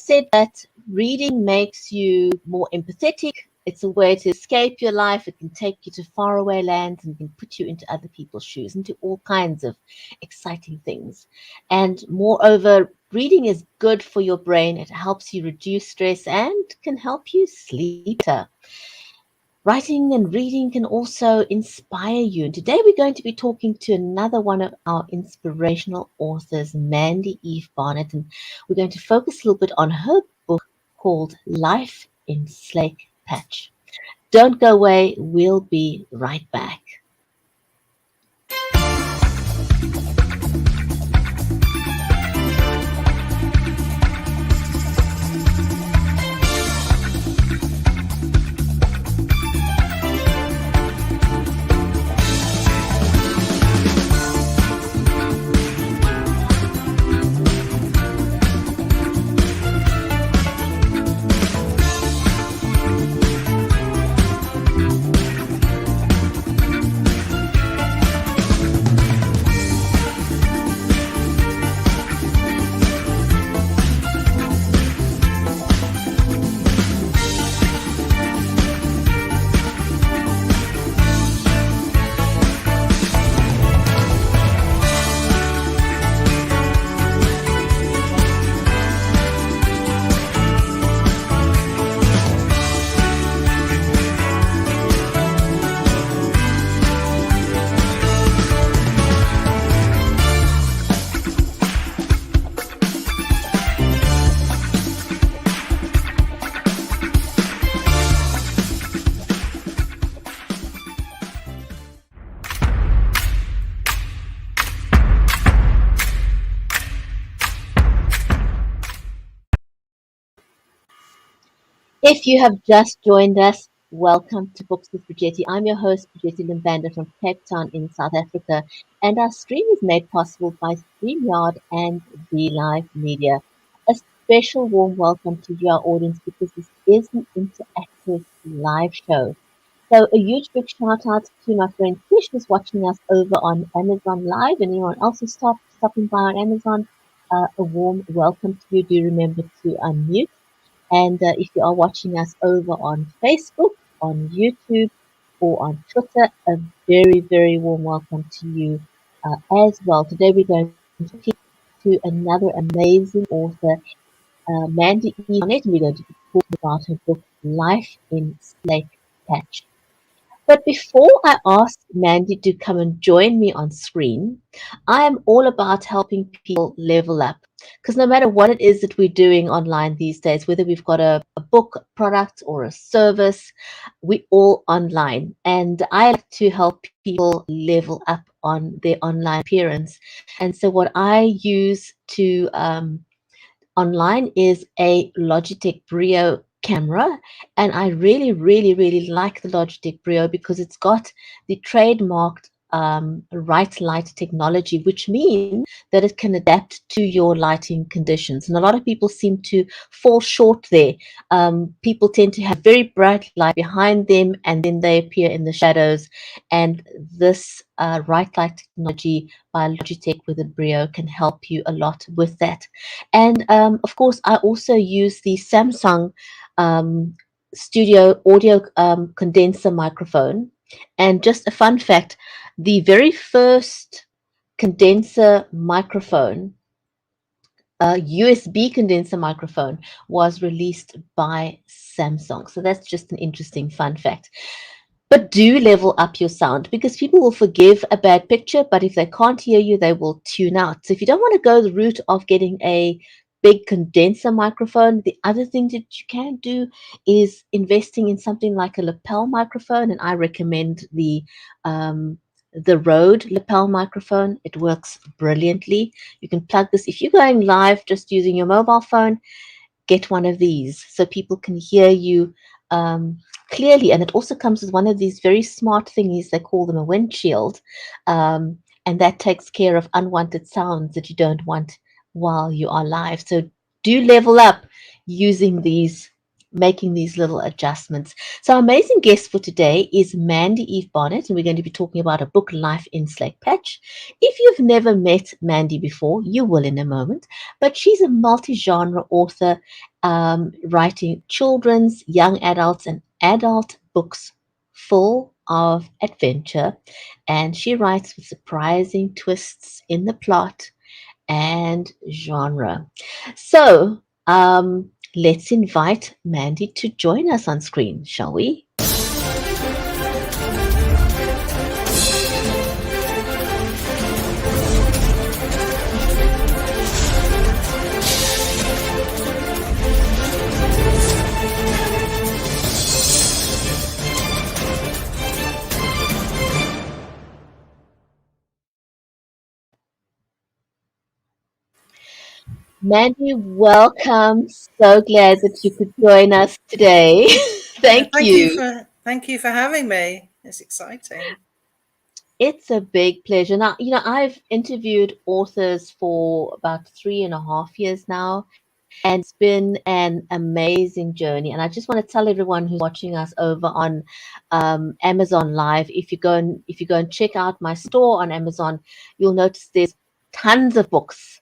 said that reading makes you more empathetic. It's a way to escape your life. It can take you to faraway lands and can put you into other people's shoes, into all kinds of exciting things. And moreover, reading is good for your brain. It helps you reduce stress and can help you sleep better. Writing and reading can also inspire you. And today we're going to be talking to another one of our inspirational authors, Mandy Eve-Barnett, and we're going to focus a little bit on her book called Life in Slake Patch. Don't go away. We'll be right back. If you have just joined us, welcome to Books with Bridgetti. I'm your host, Bridgetti Limbanda from Cape Town in South Africa, and our stream is made possible by StreamYard and the Live Media. A special warm welcome to your audience because this is an interactive live show. So a huge big shout out to my friend Tish who's watching us over on Amazon Live, and anyone else who's stopping by on Amazon, a warm welcome to you. Do remember to unmute. And if you are watching us over on Facebook, on YouTube, or on Twitter, a very, very warm welcome to you as well. Today we're going to speak to another amazing author, Mandy Eve-Barnett, and we're going to be talking about her book, Life in Slake Patch. But before I ask Mandy to come and join me on screen, I am all about helping people level up. Because no matter what it is that we're doing online these days, whether we've got a book, product, or a service, we're all online. And I like to help people level up on their online appearance. And so what I use to online is a Logitech Brio camera, and I really, really, really like the Logitech Brio because it's got the trademarked right light technology, which means that it can adapt to your lighting conditions. And a lot of people seem to fall short there. People tend to have very bright light behind them, and then they appear in the shadows. And this right light technology by Logitech with the Brio can help you a lot with that. And of course, I also use the Samsung studio audio condenser microphone. And just a fun fact, the very first condenser microphone, USB condenser microphone, was released by Samsung. So that's just an interesting fun fact. But do level up your sound because people will forgive a bad picture, but if they can't hear you, they will tune out. So if you don't want to go the route of getting a big condenser microphone, the other thing that you can do is investing in something like a lapel microphone, and I recommend the Rode lapel microphone. It works brilliantly. You can plug this if you're going live just using your mobile phone. Get one of these so people can hear you clearly, and it also comes with one of these very smart thingies. They call them a windshield, and that takes care of unwanted sounds that you don't want while you are live. So do level up using these, making these little adjustments. So our amazing guest for today is Mandy Eve-Barnett, and we're going to be talking about a book, Life in Slake Patch. If you've never met Mandy before, you will in a moment, but she's a multi-genre author, writing children's, young adults, and adult books full of adventure. And she writes with surprising twists in the plot and genre. So, let's invite Mandy to join us on screen, shall we? Mandy, welcome. So glad that you could join us today. Thank you. Thank you for having me. It's exciting. It's a big pleasure. Now, I've interviewed authors for about 3.5 years now, and it's been an amazing journey. And I just want to tell everyone who's watching us over on Amazon Live, if you go and check out my store on Amazon, you'll notice there's tons of books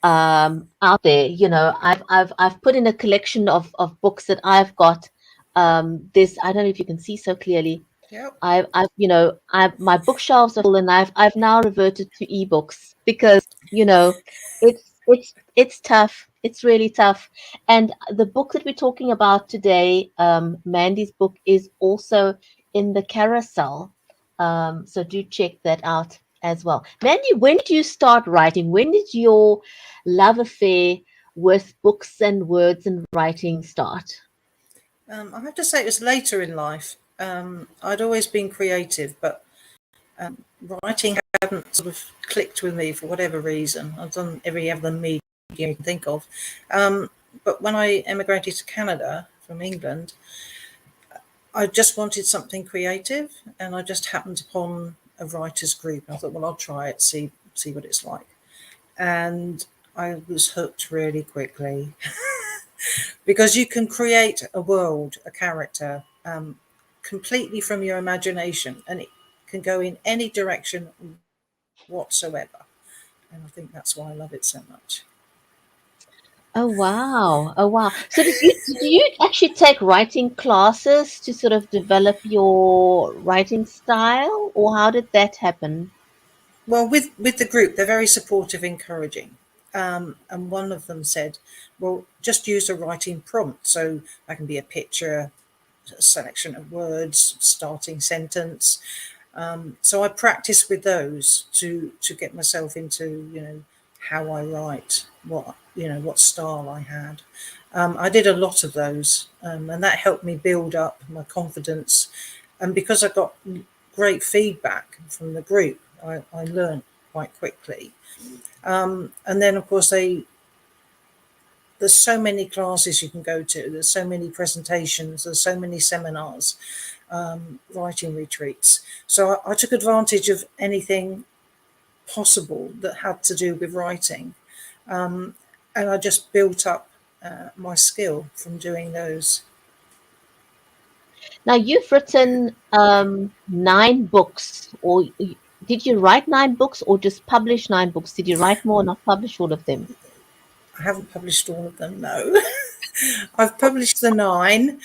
out there. I've put in a collection of books that I've got. This I don't know if you can see so clearly. Yep. My bookshelves are full, and I've now reverted to ebooks because it's tough. It's really tough. And the book that we're talking about today, Mandy's book, is also in the carousel. So do check that out as well. Mandy, when did you start writing? When did your love affair with books and words and writing start? I have to say it was later in life. I'd always been creative, but writing hadn't sort of clicked with me for whatever reason. I've done every other medium you can think of. But when I emigrated to Canada from England, I just wanted something creative, and I just happened upon a writers group. I thought, well, I'll try it, see what it's like. And I was hooked really quickly because you can create a world, a character, completely from your imagination, and it can go in any direction whatsoever. And I think that's why I love it so much. Oh wow. Oh wow. So did you actually take writing classes to sort of develop your writing style, or how did that happen? Well, with the group, they're very supportive, encouraging. And one of them said, well, just use a writing prompt. So that can be a picture, a selection of words, starting sentence. So I practiced with those to get myself into, how I write, what style I had. I did a lot of those, and that helped me build up my confidence. And because I got great feedback from the group, I learned quite quickly. And then, of course, there's so many classes you can go to. There's so many presentations. There's so many seminars, writing retreats. So I took advantage of anything possible that had to do with writing. And I just built up my skill from doing those. Now you've written 9 books, or did you write 9 books, or just publish 9 books? Did you write more or not publish all of them? I haven't published all of them, no. I've published the 9.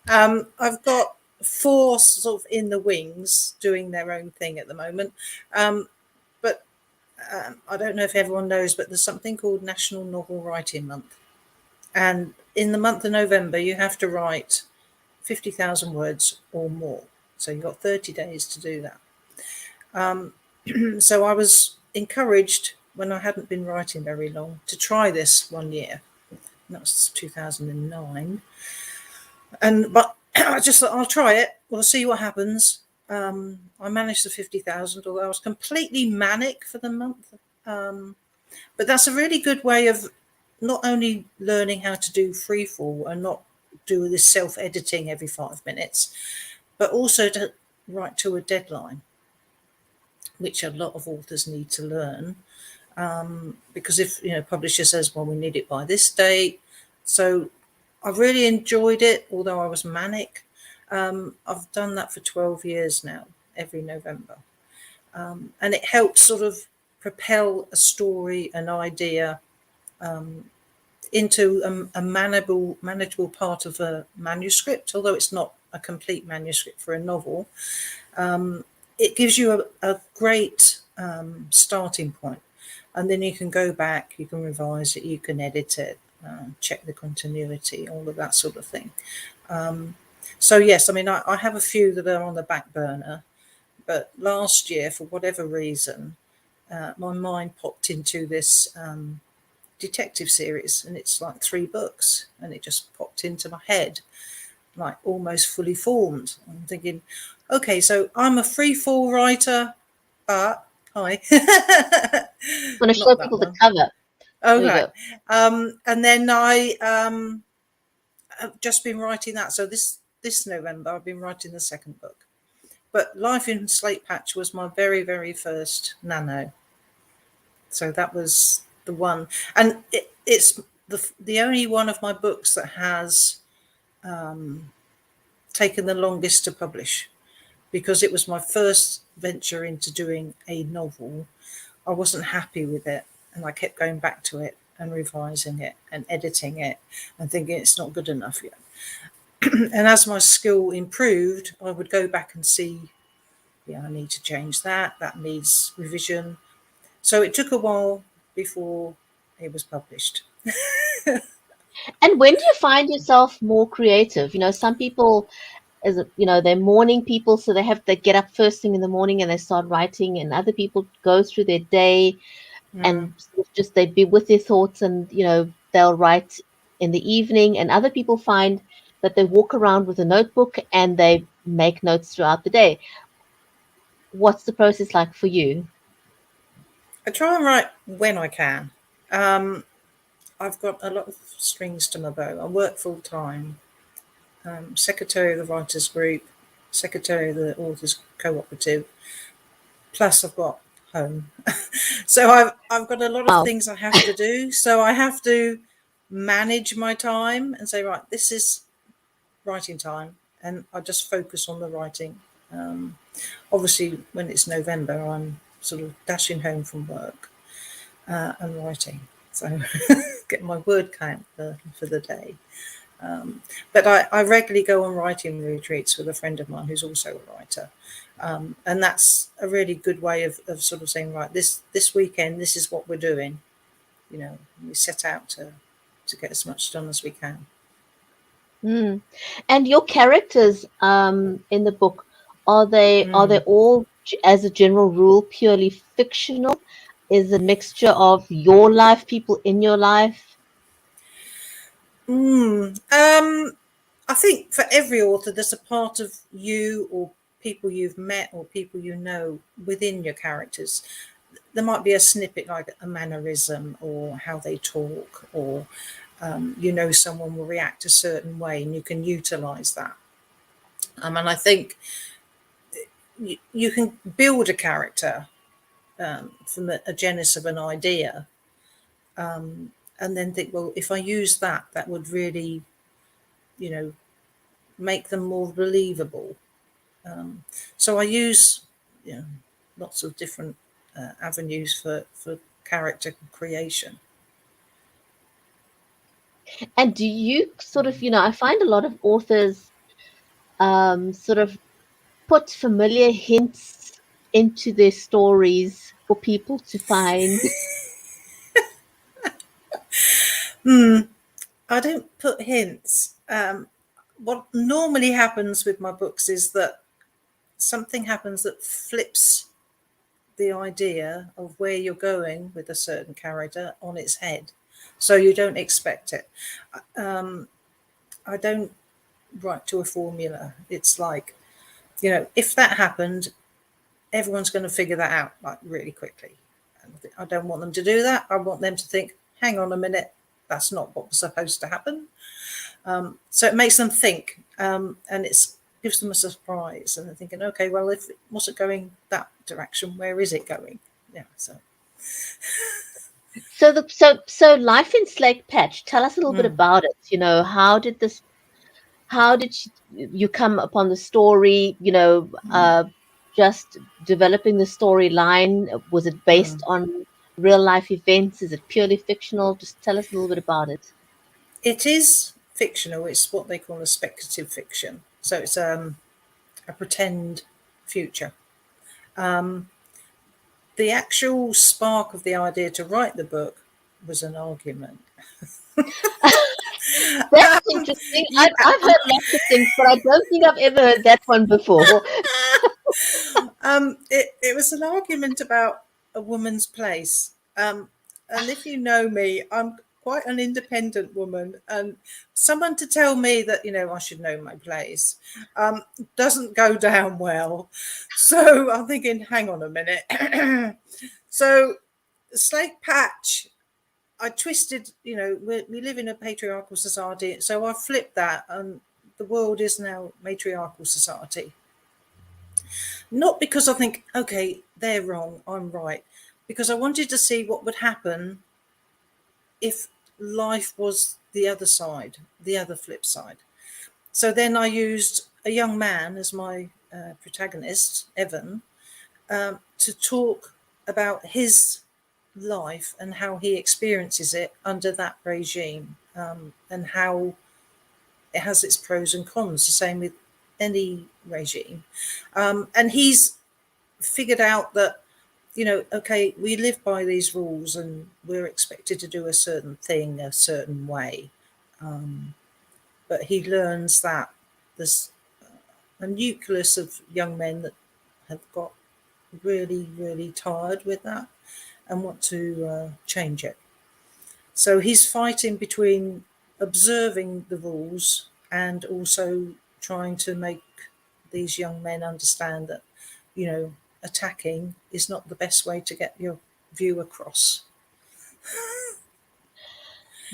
I've got 4 sort of in the wings doing their own thing at the moment. But I don't know if everyone knows, but there's something called National Novel Writing Month. And in the month of November, you have to write 50,000 words or more. So you've got 30 days to do that. So I was encouraged when I hadn't been writing very long to try this one year. And that was 2009. But I just thought, I'll try it. We'll see what happens. I managed the 50,000, although I was completely manic for the month. But that's a really good way of not only learning how to do freefall and not do this self-editing every 5 minutes, but also to write to a deadline, which a lot of authors need to learn. Because if publisher says, well, we need it by this date. So I really enjoyed it, although I was manic. I've done that for 12 years now, every November. And it helps sort of propel a story, an idea, into a manageable part of a manuscript, although it's not a complete manuscript for a novel. It gives you a great starting point, and then you can go back, you can revise it, you can edit it, check the continuity, all of that sort of thing. So yes, I mean, I have a few that are on the back burner, but last year, for whatever reason, my mind popped into this detective series, and it's like 3 books, and it just popped into my head, like almost fully formed. I'm thinking, okay, so I'm a free fall writer, but hi, I'm going to show not that people the one. cover. There we Okay, go. and then I have just been writing that. So this November, I've been writing the 2nd book. But Life in Slake Patch was my very, very first nano. So that was the one. And it's the only one of my books that has taken the longest to publish, because it was my first venture into doing a novel. I wasn't happy with it, and I kept going back to it and revising it and editing it and thinking it's not good enough yet. And as my skill improved, I would go back and see, yeah, I need to change that. That needs revision. So it took a while before it was published. And when do you find yourself more creative? You know, some people, they're morning people, so they get up first thing in the morning and they start writing, and other people go through their day and sort of just they'd be with their thoughts, and they'll write in the evening, and other people find that they walk around with a notebook and they make notes throughout the day. What's the process like for you? I try and write when I can. I've got a lot of strings to my bow. I work full time, secretary of the writers group, secretary of the authors cooperative. Plus, I've got home, so I've got a lot of Wow. things I have to do. So I have to manage my time and say, right, this is writing time, and I just focus on the writing. Obviously, when it's November, I'm sort of dashing home from work and writing. So get my word count for the day. But I regularly go on writing retreats with a friend of mine who's also a writer. And that's a really good way of sort of saying, right, this weekend, this is what we're doing. We set out to get as much done as we can. Mm. And your characters in the book, are they all, as a general rule, purely fictional? Is a mixture of your life, people in your life? I think for every author, there's a part of you or people you've met or people you know within your characters. There might be a snippet like a mannerism or how they talk, or someone will react a certain way, and you can utilize that. And I think you can build a character from a genesis of an idea, and then think, well, if I use that, that would really, make them more believable. So I use lots of different avenues for character creation. And do you sort of, I find a lot of authors sort of put familiar hints into their stories for people to find. I don't put hints. What normally happens with my books is that something happens that flips the idea of where you're going with a certain character on its head. So you don't expect it. I don't write to a formula. It's like, if that happened, everyone's going to figure that out like really quickly. And I don't want them to do that. I want them to think, hang on a minute, that's not what was supposed to happen. So it makes them think, and it gives them a surprise, and they're thinking, okay, well, if it wasn't going that direction, where is it going? Yeah. So Life in Slake Patch, tell us a little bit about it. How did you come upon the story? Just developing the storyline. Was it based on real life events? Is it purely fictional? Just tell us a little bit about it. It is fictional. It's what they call a speculative fiction. So it's a pretend future. The actual spark of the idea to write the book was an argument. That's interesting. Yeah. I've heard lots of things, but I don't think I've ever heard that one before. It was an argument about a woman's place. And if you know me, I'm quite an independent woman, and someone to tell me that, I should know my place doesn't go down well. So I'm thinking, hang on a minute. So Slake Patch, I twisted, we live in a patriarchal society, so I flipped that, and the world is now matriarchal society. Not because I think, okay, they're wrong, I'm right, because I wanted to see what would happen if life was the other side, the other flip side. So then I used a young man as my protagonist, Evan, to talk about his life and how he experiences it under that regime, and how it has its pros and cons, the same with any regime. And he's figured out that, okay, we live by these rules and we're expected to do a certain thing a certain way. But he learns that there's a nucleus of young men that have got really, really tired with that and want to change it. So he's fighting between observing the rules and also trying to make these young men understand that, attacking is not the best way to get your view across.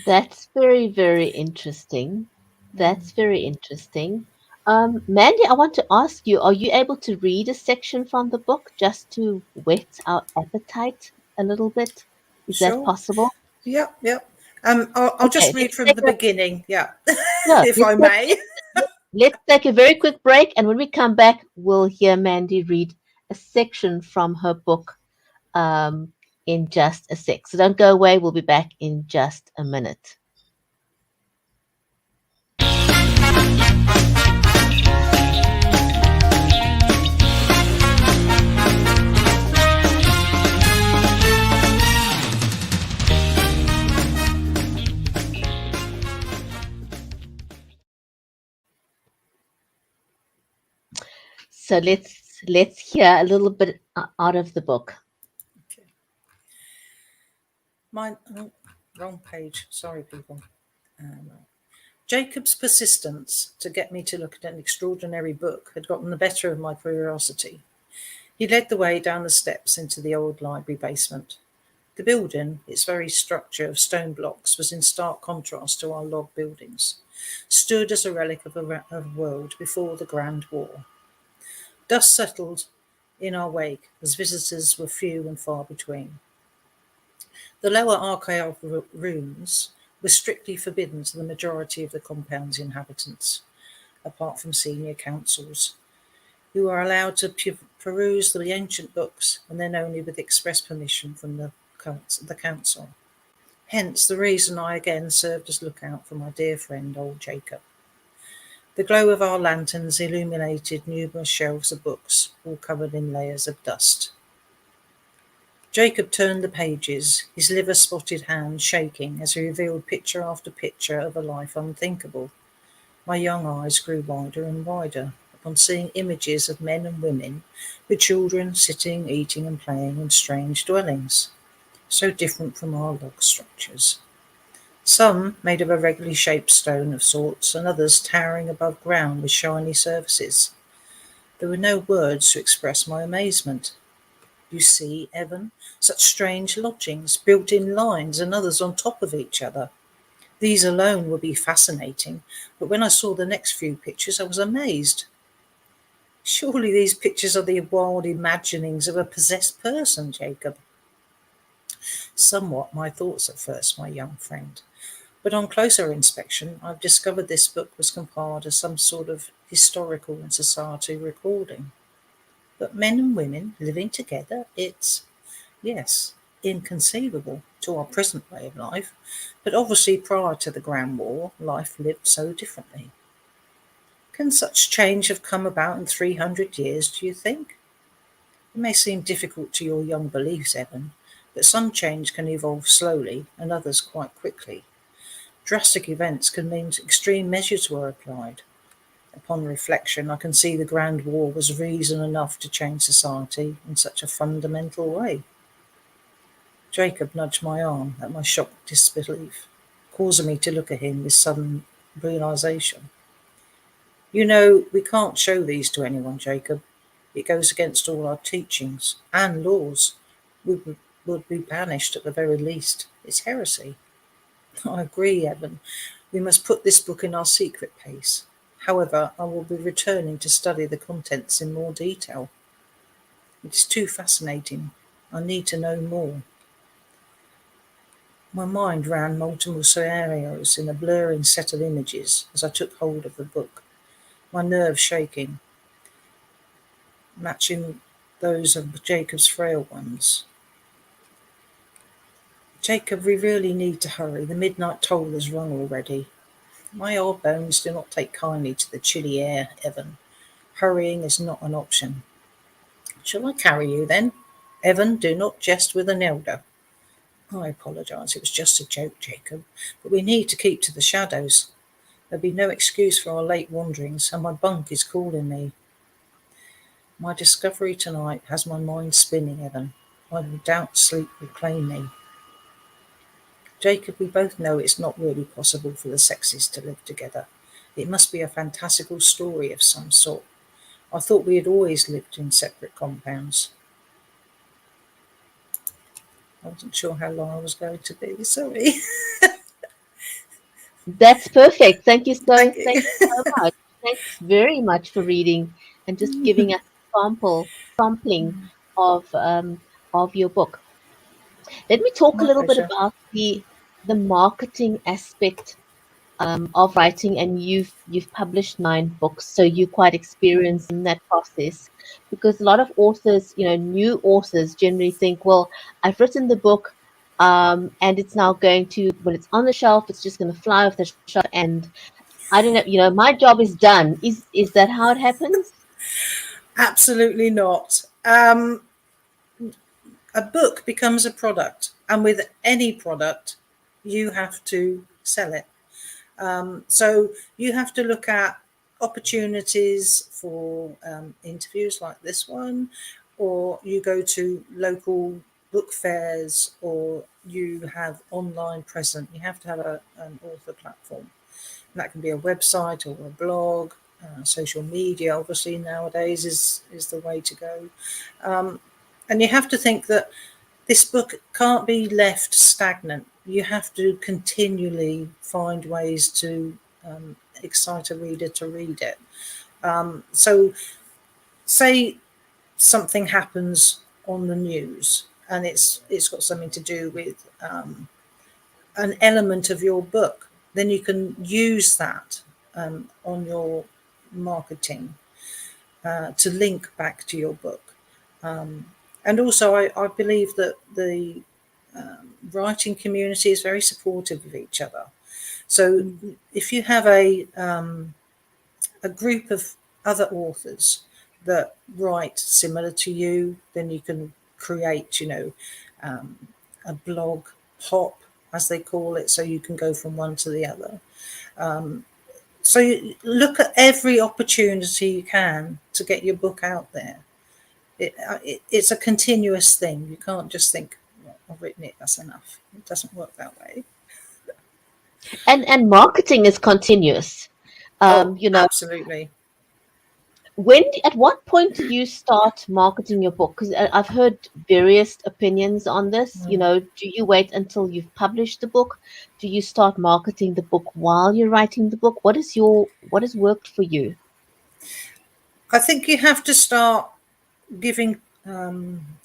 That's very, very interesting. That's very interesting. Mandy, I want to ask you, are you able to read a section from the book just to whet our appetite a little bit? Is that Sure. possible? Yep, yep. I'll just Okay, read from the beginning, yeah, no, if I may. let's take a very quick break, and when we come back, we'll hear Mandy read a section from her book in just a sec. So don't go away. We'll be back in just a minute. So let's hear a little bit out of the book. Okay. Mine, wrong page. Sorry, people. Jacob's persistence to get me to look at an extraordinary book had gotten the better of my curiosity. He led the way down the steps into the old library basement. The building, its very structure of stone blocks, was in stark contrast to our log buildings, stood as a relic of a world before the Grand War. Dust settled in our wake as visitors were few and far between. The lower archival rooms were strictly forbidden to the majority of the compound's inhabitants, apart from senior councils, who were allowed to peruse the ancient books, and then only with express permission from the council. Hence the reason I again served as lookout for my dear friend old Jacob. The glow of our lanterns illuminated numerous shelves of books, all covered in layers of dust. Jacob turned the pages, his liver-spotted hands shaking as he revealed picture after picture of a life unthinkable. My young eyes grew wider and wider upon seeing images of men and women, with children sitting, eating and playing in strange dwellings, so different from our log structures. Some made of a regularly shaped stone of sorts, and others towering above ground with shiny surfaces. There were no words to express my amazement. You see, Evan, such strange lodgings, built in lines and others on top of each other. These alone would be fascinating, but when I saw the next few pictures, I was amazed. Surely these pictures are the wild imaginings of a possessed person, Jacob. Somewhat my thoughts at first, my young friend. But on closer inspection, I've discovered this book was compiled as some sort of historical and society recording. But men and women living together, yes, inconceivable to our present way of life, but obviously prior to the Grand War, life lived so differently. Can such change have come about in 300 years, do you think? It may seem difficult to your young beliefs, Evan, but some change can evolve slowly and others quite quickly. Drastic events can mean extreme measures were applied. Upon reflection, I can see the Grand War was reason enough to change society in such a fundamental way. Jacob nudged my arm at my shocked disbelief, causing me to look at him with sudden realization. You know, we can't show these to anyone, Jacob. It goes against all our teachings and laws. We would be banished at the very least. It's heresy. I agree, Evan. We must put this book in our secret case. However, I will be returning to study the contents in more detail. It is too fascinating. I need to know more. My mind ran multiple scenarios in a blurring set of images as I took hold of the book, my nerves shaking, matching those of Jacob's frail ones. Jacob, we really need to hurry. The midnight toll has rung already. My old bones do not take kindly to the chilly air, Evan. Hurrying is not an option. Shall I carry you then? Evan, do not jest with an elder. I apologise. It was just a joke, Jacob. But we need to keep to the shadows. There'll be no excuse for our late wanderings, and my bunk is calling me. My discovery tonight has my mind spinning, Evan. I doubt sleep will claim me. Jacob, we both know it's not really possible for the sexes to live together. It must be a fantastical story of some sort. I thought we had always lived in separate compounds. I wasn't sure how long I was going to be, sorry. That's perfect. Thank Thank you. you so much. Thanks very much for reading and just giving us a sampling of your book. Let me talk a My little bit pleasure. about the marketing aspect of writing, and you've published 9 books, so you're quite experienced in that process. Because a lot of authors, new authors generally think, well, I've written the book, and it's now going to, when it's on the shelf, it's just going to fly off the shelf, and I don't know, my job is done. Is that how it happens? Absolutely not. A book becomes a product, and with any product, you have to sell it. So you have to look at opportunities for interviews like this one, or you go to local book fairs, or you have online presence. You have to have an author platform. And that can be a website or a blog. Social media, obviously, nowadays is the way to go. And you have to think that this book can't be left stagnant. You have to continually find ways to excite a reader to read it. So, say something happens on the news, and it's got something to do with an element of your book, then you can use that on your marketing to link back to your book. And also, I believe that the writing community is very supportive of each other. So if you have a group of other authors that write similar to you, then you can create, a blog hop, as they call it, so you can go from one to the other. So you look at every opportunity you can to get your book out there. It's a continuous thing. You can't just think, well, I've written it, that's enough. It doesn't work that way. And marketing is continuous. Oh, You know, absolutely. at what point do you start marketing your book? Because I've heard various opinions on this. Do you wait until you've published the book? Do you start marketing the book while you're writing the book? What has worked for you? I think you have to start giving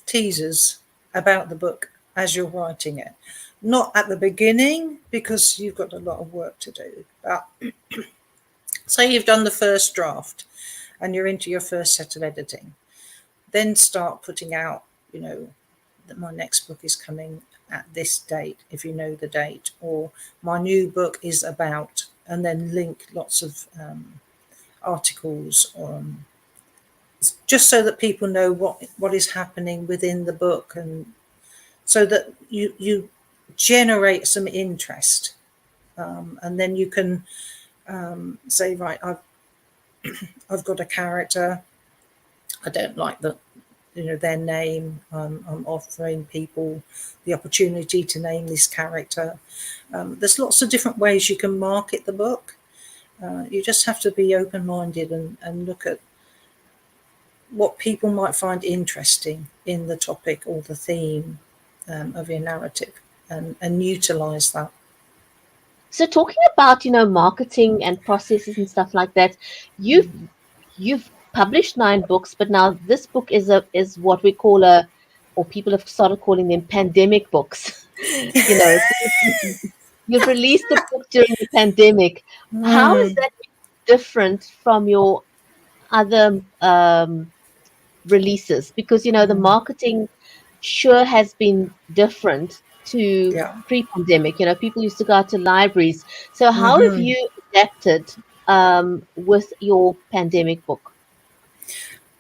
teasers about the book as you're writing it. Not at the beginning, because you've got a lot of work to do. But say you've done the first draft and you're into your first set of editing, then start putting out, that my next book is coming at this date, if you know the date, or my new book is about, and then link lots of articles on, just so that people know what is happening within the book, and so that you generate some interest, and then you can say, right, I've got a character, I don't like their name. I'm offering people the opportunity to name this character. There's lots of different ways you can market the book. You just have to be open-minded and look at what people might find interesting in the topic or the theme of your narrative, and utilize that. So talking about, marketing and processes and stuff like that, you've published 9 books, but now this book is what we call or people have started calling them pandemic books. So you've released a book during the pandemic. How is that different from your other releases? Because the marketing sure has been different to Yeah. pre-pandemic. People used to go out to libraries. So how have Mm-hmm. you adapted with your pandemic book?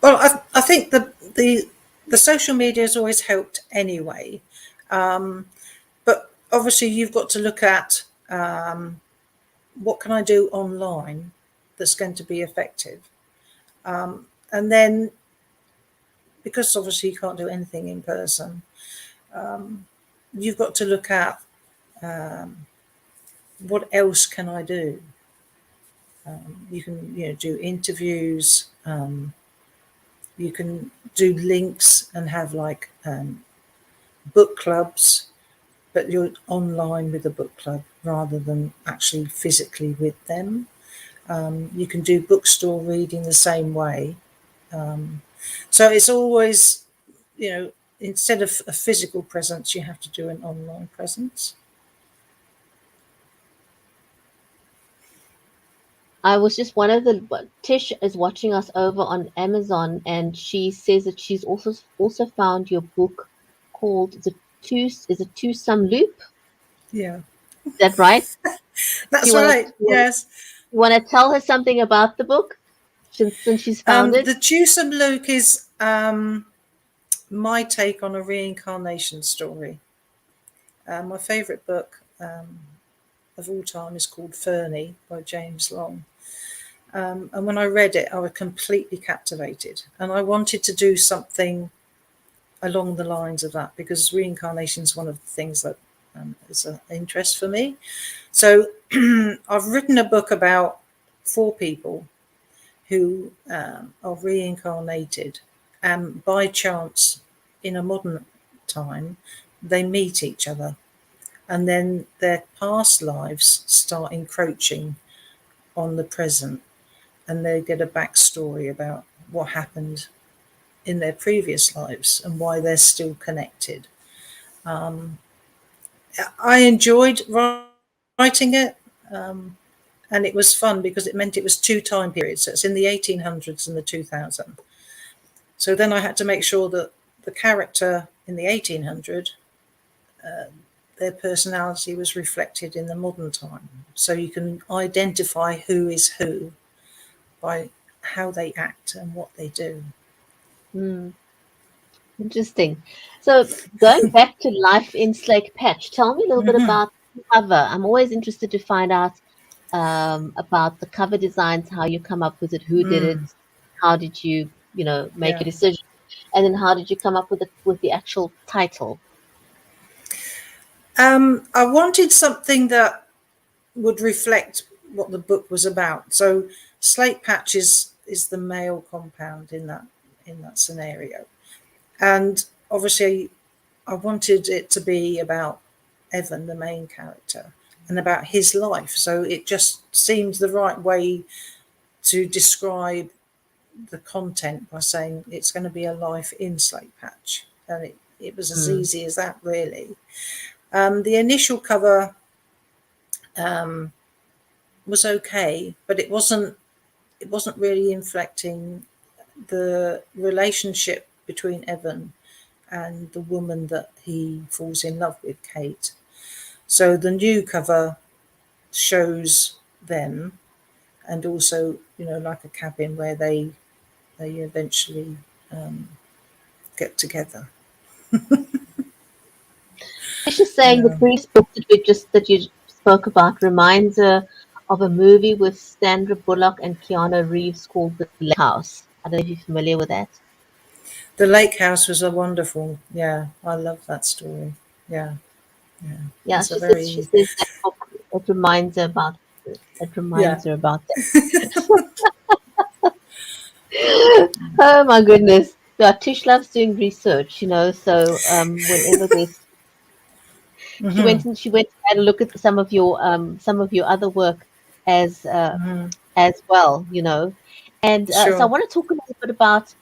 Well, I think the social media has always helped anyway, but obviously you've got to look at what can I do online that's going to be effective, and then, because obviously you can't do anything in person, you've got to look at what else can I do. You can do interviews. You can do links and have like book clubs, but you're online with a book club rather than actually physically with them. You can do bookstore reading the same way. So it's always, instead of a physical presence, you have to do an online presence. I was just one of Tish is watching us over on Amazon, and she says that she's also found your book called Twesome Loop. Yeah, Is that right? Do that's you want to right. Yes. tell her something about the book since she's found it? The Twesome Loop is my take on a reincarnation story. My favourite book of all time is called Fernie by James Long. And when I read it, I was completely captivated. And I wanted to do something along the lines of that, because reincarnation is one of the things that is an interest for me. So I've written a book about 4 people who are reincarnated, and by chance, in a modern time, they meet each other, and then their past lives start encroaching on the present, and they get a backstory about what happened in their previous lives and why they're still connected. I enjoyed writing it, and it was fun because it meant it was 2 time periods. So it's in the 1800s and the 2000s. So then I had to make sure that the character in the 1800, their personality was reflected in the modern time. So you can identify who is who by how they act and what they do. Hmm, interesting. So going back to life in Slake Patch, tell me a little bit Mm-hmm. about the cover. I'm always interested to find out about the cover designs, how you come up with it, who did it, how did you, make a Yeah. decision, and then how did you come up with the actual title? I wanted something that would reflect what the book was about. So Slake Patch is the male compound in that scenario, and obviously I wanted it to be about Evan, the main character, and about his life. So it just seemed the right way to describe the content by saying it's going to be a life in Slake Patch, and it was as Mm. easy as that, really. The initial cover was okay, but it wasn't really inflecting the relationship between Evan and the woman that he falls in love with, Kate. So the new cover shows them, and also, like a cabin where they eventually get together. She's saying the Yeah. previous book that you spoke about reminds her of a movie with Sandra Bullock and Keanu Reeves called The Lake House. I don't know if you're familiar with that. The Lake House was a wonderful, yeah, I love that story. Yeah, yeah. Yeah, It's a she very, says that book it yeah. reminds her about that. Oh my goodness. Yeah, Tish loves doing research, so whenever there's she went and had a look at some of your other work as as well, And so I Sure. want to talk a little bit about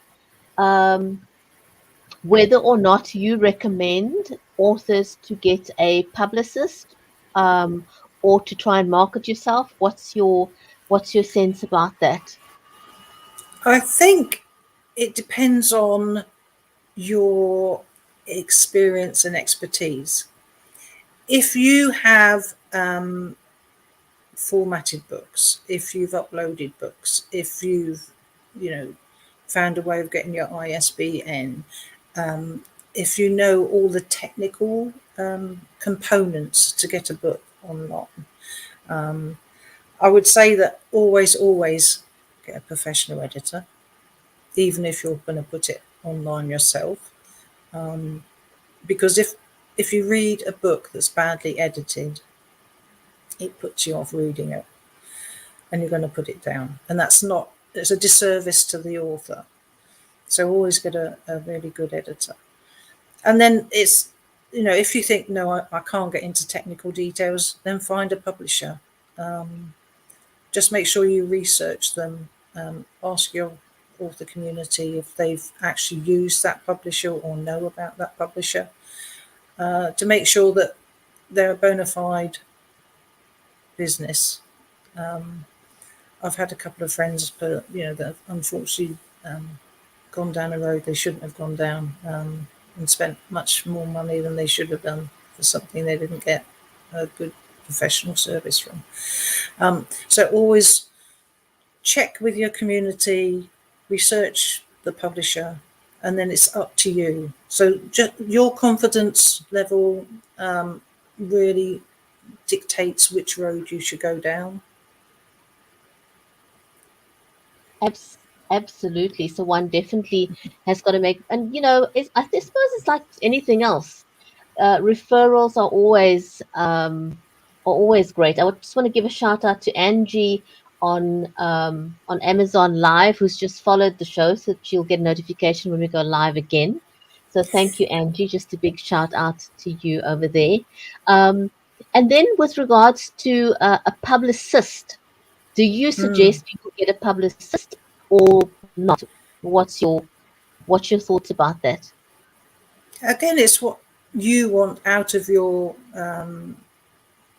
um, whether or not you recommend authors to get a publicist, um, or to try and market yourself. What's your sense about that? I think it depends on your experience and expertise. If you have formatted books, if you've uploaded books, if you've, you know, found a way of getting your ISBN, if you know all the technical components to get a book online, I would say that always get a professional editor, even if you're going to put it online yourself. Because if you read a book that's badly edited, it puts you off reading it, and you're going to put it down, and it's a disservice to the author. So always get a really good editor. And then it's, if you think, no, I can't get into technical details, then find a publisher. Just make sure you research them. Ask your author community if they've actually used that publisher or know about that publisher, to make sure that they're a bona fide business. I've had a couple of friends, but that have unfortunately gone down a road they shouldn't have gone down, and spent much more money than they should have done for something they didn't get a good professional service from. So always check with your community, research the publisher, and then it's up to you. So just your confidence level really dictates which road you should go down. Abs- Absolutely. So one definitely has got to make, and I suppose it's like anything else. Referrals are always great. I would just want to give a shout out to Angie on Amazon Live, who's just followed the show, so that she'll get a notification when we go live again. So thank you, Angie. Just a big shout out to you over there. Um, and then with regards to a publicist, do you suggest people get a publicist or not? What's your thoughts about that? Again, it's what you want out of your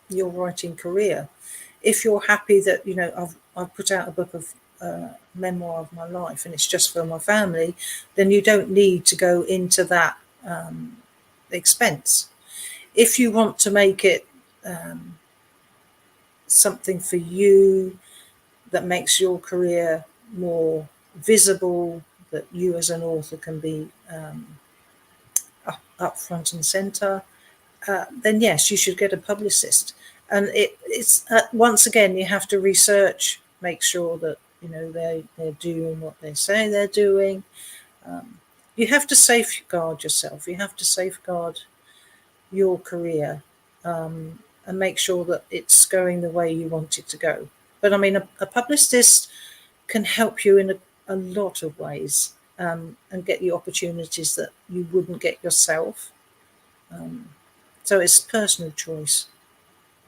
writing career. If you're happy that I've put out a book of memoir of my life and it's just for my family, then you don't need to go into that expense. If you want to make it something for you that makes your career more visible, that you as an author can be up front and center, then yes, you should get a publicist. And it's once again, you have to research, make sure that they're doing what they say they're doing. You have to safeguard yourself. You have to safeguard your career, and make sure that it's going the way you want it to go. But I mean, a publicist can help you in a lot of ways, and get you opportunities that you wouldn't get yourself. So it's personal choice.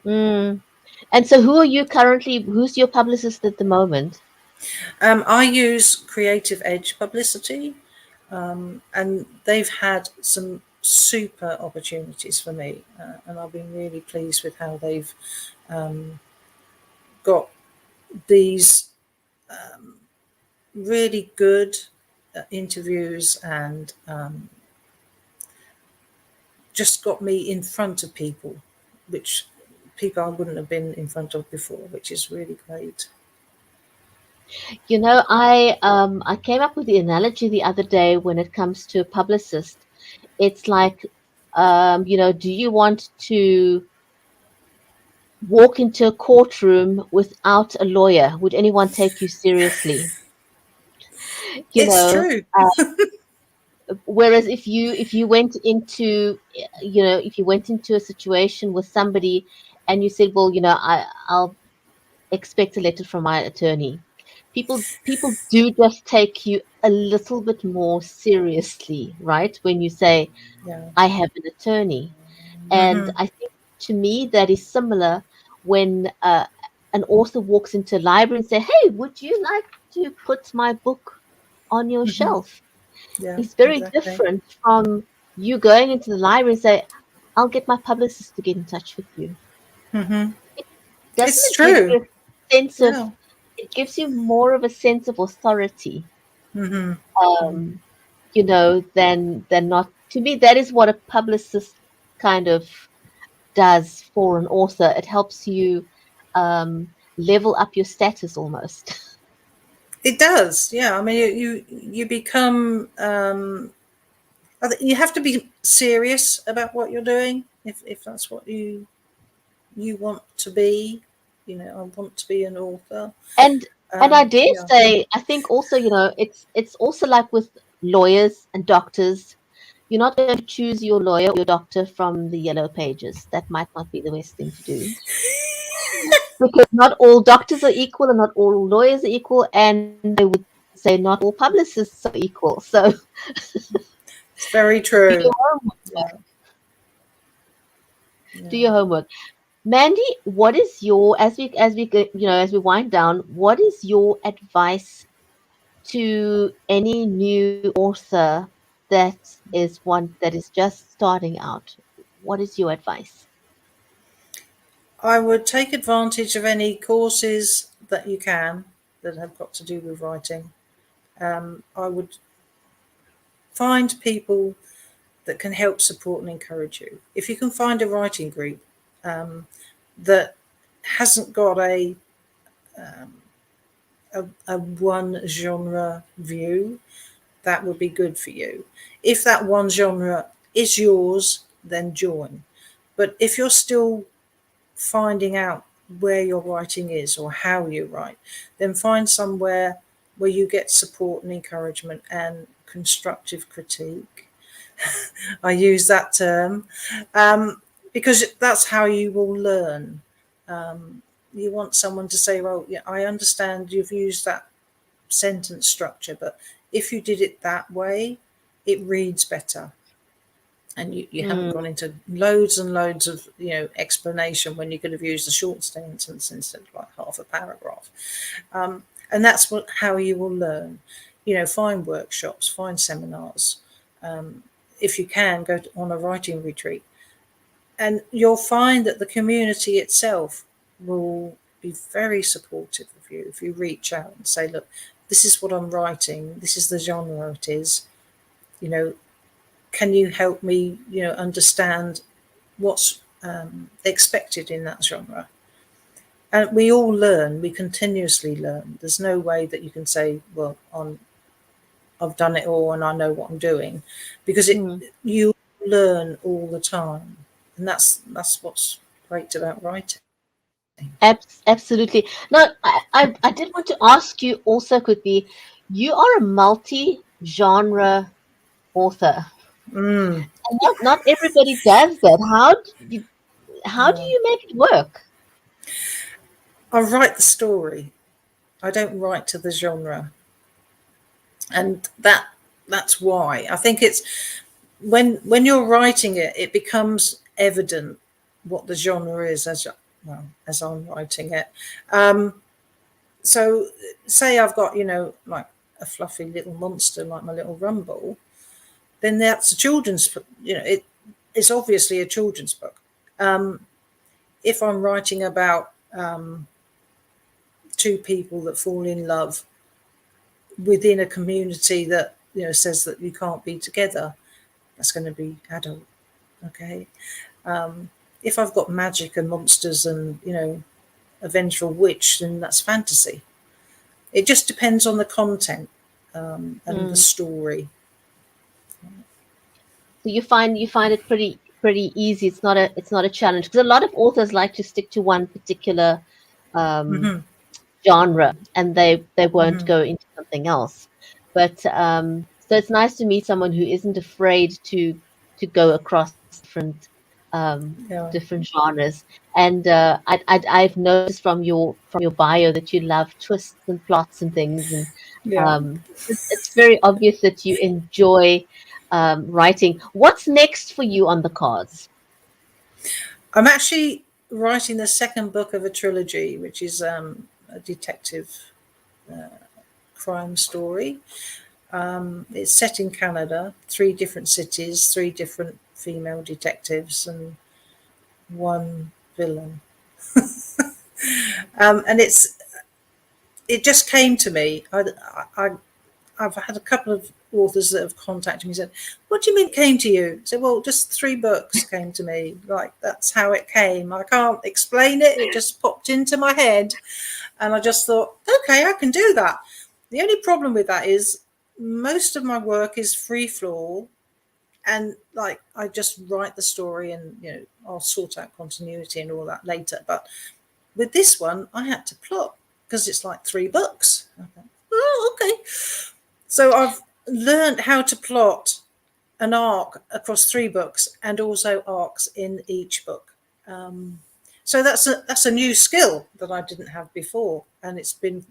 Mm. And so who's your publicist at the moment? I use Creative Edge Publicity, and they've had some super opportunities for me, and I've been really pleased with how they've got these really good interviews and just got me in front of people, which people I wouldn't have been in front of before, which is really great. I came up with the analogy the other day when it comes to a publicist. It's like, do you want to walk into a courtroom without a lawyer? Would anyone take you seriously? You It's know, true. whereas if you went into if you went into a situation with somebody and you said, well, I'll expect a letter from my attorney, people do just take you a little bit more seriously, right, when you say, Yeah. I have an attorney. And Mm-hmm. I think, to me, that is similar when an author walks into a library and say, hey, would you like to put my book on your Mm-hmm. shelf? Yeah, Is very exactly. different from you going into the library and say, I'll get my publicist to get in touch with you. Mm-hmm. Doesn't It's it give true. you a sense of, Yeah. it gives you more of a sense of authority, Mm-hmm. um, than not. To me, that is what a publicist kind of does for an author. It helps you level up your status almost. It does. Yeah. I mean, you become. You have to be serious about what you're doing if that's what you want to be. I want to be an author. And I dare Yeah. say, I think also, it's also like with lawyers and doctors. You're not going to choose your lawyer or your doctor from the yellow pages. That might not be the best thing to do, because not all doctors are equal and not all lawyers are equal, and I would say not all publicists are equal. So It's very do your true. homework. Yeah. Do Yeah. your homework. Mandy, what is your, as we wind down, what is your advice to any new author that is one that is just starting out? What is your advice? I would take advantage of any courses that you can that have got to do with writing. I would find people that can help support and encourage you. If you can find a writing group that hasn't got a one genre view, that would be good for you. If that one genre is yours, then join. But if you're still finding out where your writing is or how you write, then find somewhere where you get support and encouragement and constructive critique. I use that term because that's how you will learn. You want someone to say, well, yeah, I understand you've used that sentence structure, but if you did it that way, it reads better. And you haven't Mm, gone into loads and loads of explanation when you could have used a short sentence instead of like half a paragraph. And that's how you will learn. Find workshops, find seminars. If you can, on a writing retreat, and you'll find that the community itself will be very supportive of you if you reach out and say, look, this is what I'm writing, this is the genre it is, you know can you help me understand what's expected in that genre. And we all learn, we continuously learn. There's no way that you can say, well, I've done it all and I know what I'm doing, because mm. you learn all the time. And that's what's great about writing. Absolutely. Now, I did want to ask you also quickly, you are a multi-genre author. Mm, And not everybody does that. How do yeah. you make it work? I write the story. I don't write to the genre. And that's why. I think it's when you're writing it, it becomes evident what the genre is as I'm writing it. Um, so say I've got like a fluffy little monster like my little Rumble, then that's a children's it's obviously a children's book. If I'm writing about two people that fall in love within a community that says that you can't be together, that's going to be adult. Okay. If I've got magic and monsters and, a vengeful witch, then that's fantasy. It just depends on the content and the Mm. story. So you find it pretty easy. It's not a challenge because a lot of authors like to stick to one particular um, Hmm. genre and they won't Hmm. go into something else. But so it's nice to meet someone who isn't afraid to go across um, Yeah. different genres. And I've noticed from your bio that you love twists and plots and things, and Yeah. it's very obvious that you enjoy writing. What's next for you on the cards? I'm actually writing the second book of a trilogy, which is a detective crime story. It's set in Canada, three different cities, three different female detectives, and one villain. And it just came to me. I I've had a couple of authors that have contacted me and said, "What do you mean it came to you?" I said, "Well, just three books came to me. Like that's how it came. I can't explain it. It just popped into my head, and I just thought, okay, I can do that." The only problem with that is most of my work is free floor, and like I just write the story, and I'll sort out continuity and all that later. But with this one, I had to plot because it's like three books. I thought, oh, okay. So I've learned how to plot an arc across three books and also arcs in each book. Um, so that's a new skill that I didn't have before, and it's been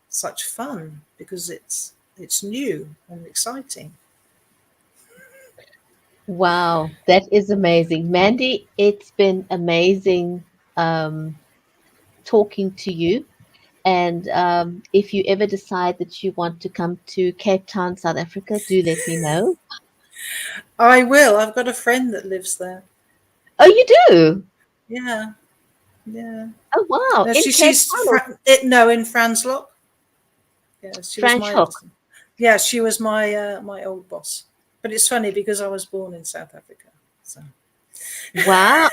such fun because it's new and exciting. Wow, that is amazing. Mandy, it's been amazing um, talking to you. And if you ever decide that you want to come to Cape Town, South Africa, do let me know. I will. I've got a friend that lives there. Oh, you do? Yeah, yeah. Oh, wow. No, In Cape she's Town or no, in Franslock. Yeah, she was my Franschhoek? yeah, she was my old boss. But it's funny because I was born in South Africa. So Wow.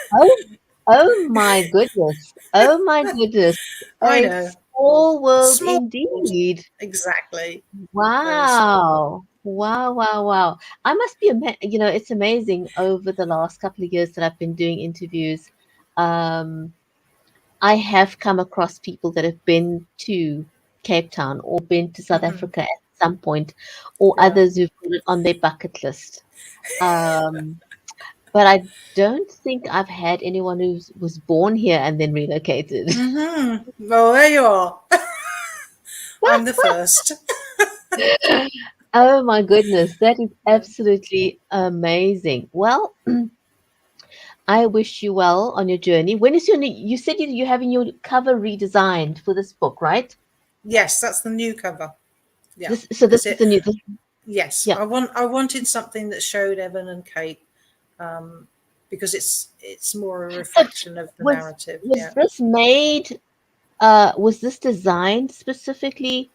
Oh my goodness. Oh my goodness. I A know. small world Small world. indeed. Exactly. Very small. Wow. Wow, wow, wow. I must be, it's amazing over the last couple of years that I've been doing interviews. Um, I have come across people that have been to Cape Town or been to South Hmm. Africa at some point, or Yeah. others who've got it on their bucket list. Um, but I don't think I've had anyone who was born here and then relocated. Well, there you are. I'm the first. Oh my goodness, that is absolutely amazing. Well, I wish you well on your journey. When is you said you're having your cover redesigned for this book, right? Yes, that's the new cover. Yeah, So this because is the new, yes, yeah. I wanted something that showed Evan and Kate, um, because it's more a So reflection of the was narrative. was Yeah. this made was this designed specifically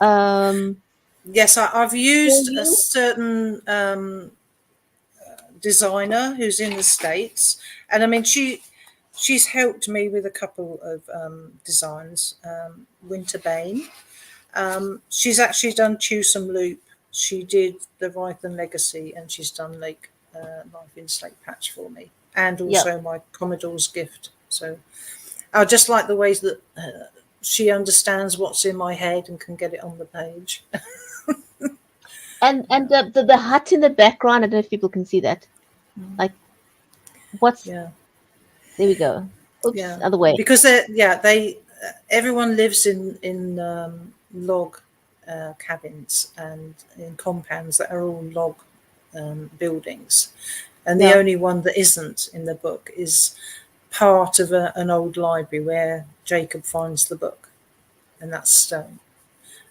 um Yes, I've for used a you? certain designer who's in the States, and I mean she's helped me with a couple of designs. Winterbane. She's actually done Twesome Loop. She did the Rython Legacy, and she's done Life in Slake Patch for me, and Yeah. also my Commodore's Gift. So I just like the ways that she understands what's in my head and can get it on the page. And the hut in the background, I don't know if people can see that. Like what's Yeah, there we go. Oops, yeah, other way. because they everyone lives in log cabins and in compounds that are all log buildings, and the Yeah. only one that isn't in the book is part of an old library where Jacob finds the book, and that's stone,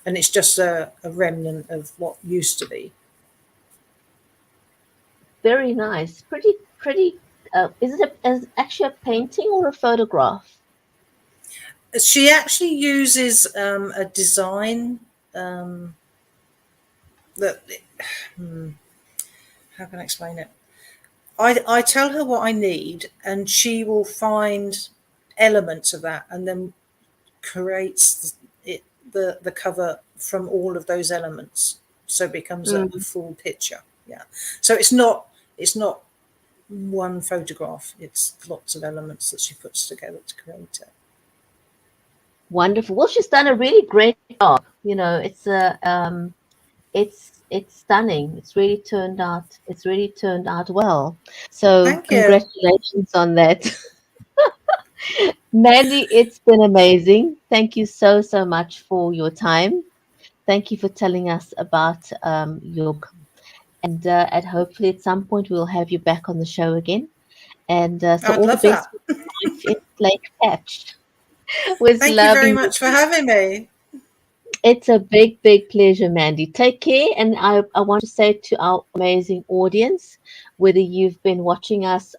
and it's just a remnant of what used to be. Very nice. Pretty is it actually a painting or a photograph? She actually uses a design that how can I explain it? I tell her what I need, and she will find elements of that, and then creates the cover from all of those elements, so it becomes a Mm. full picture. Yeah. So it's not one photograph. It's lots of elements that she puts together to create it. Wonderful. Well, she's done a really great job. It's it's stunning. It's really turned out well. So Thank you. congratulations on that. Mandy, it's been amazing. Thank you so, so much for your time. Thank you for telling us about your and hopefully at some point we'll have you back on the show again. And so I'd all the love best that. with life in Slake Patch. Was Thank you very loving you. much for having me. It's a big, big pleasure, Mandy. Take care. And I want to say to our amazing audience, whether you've been watching us,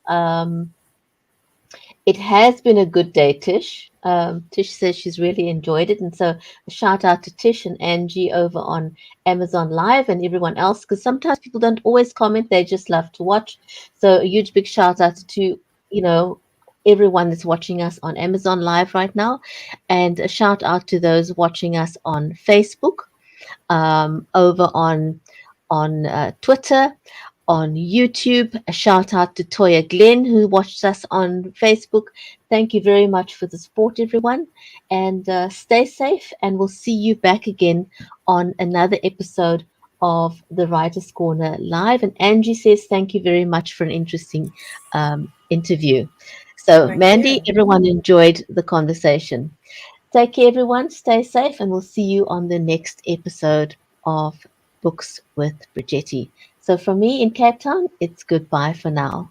it has been a good day, Tish. Tish says she's really enjoyed it. And so a shout out to Tish and Angie over on Amazon Live and everyone else, because sometimes people don't always comment, they just love to watch. So a huge big shout out to, you know, everyone that's watching us on Amazon Live right now. And a shout out to those watching us on Facebook, over on Twitter, on YouTube. A shout out to Toya Glenn, who watched us on Facebook. Thank you very much for the support, everyone. And stay safe, and we'll see you back again on another episode of the Writer's Corner Live. And Angie says, thank you very much for an interesting interview. So, Thank Mandy, you. everyone enjoyed the conversation. Take care, everyone. Stay safe, and we'll see you on the next episode of Books with Bridgetti. So, from me in Cape Town, it's goodbye for now.